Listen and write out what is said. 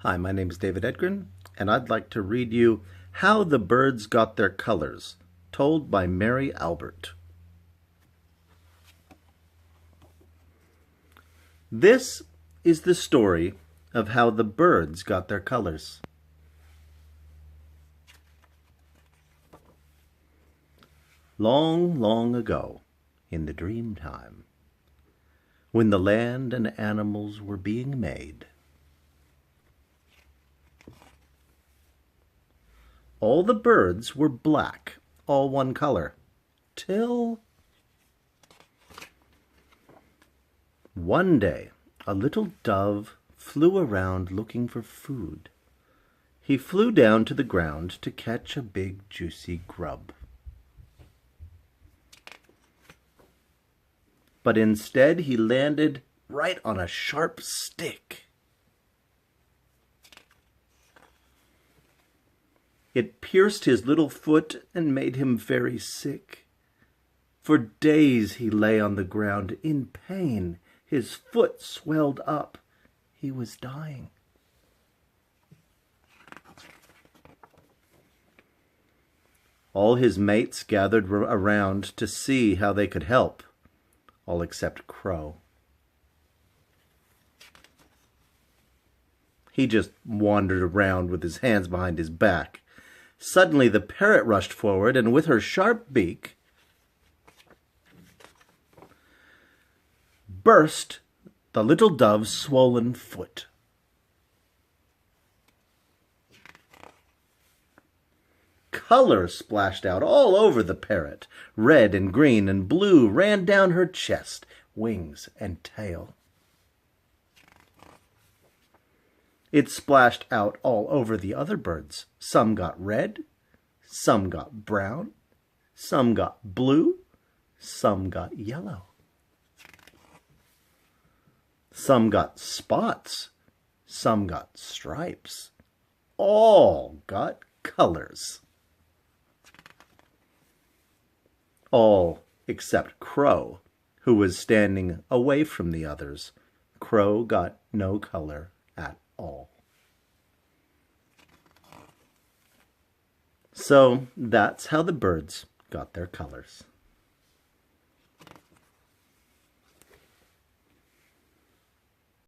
Hi, my name is David Edgren, and I'd like to read you How the Birds Got Their Colors, told by Mary Albert. This is the story of how the birds got their colors. Long, long ago, in the dream time, when the land and animals were being made, all the birds were black, all one color, till one day a little dove flew around looking for food. He flew down to the ground to catch a big juicy grub. But instead he landed right on a sharp stick. It pierced his little foot and made him very sick. For days he lay on the ground in pain. His foot swelled up. He was dying. All his mates gathered around to see how they could help, all except Crow. He just wandered around with his hands behind his back. Suddenly the parrot rushed forward, and with her sharp beak burst the little dove's swollen foot. Color splashed out all over the parrot. Red and green and blue ran down her chest, wings and tail. It splashed out all over the other birds. Some got red, some got brown, some got blue, some got yellow. Some got spots, some got stripes. All got colors. All except Crow, who was standing away from the others. Crow got no color at all. So that's how the birds got their colors.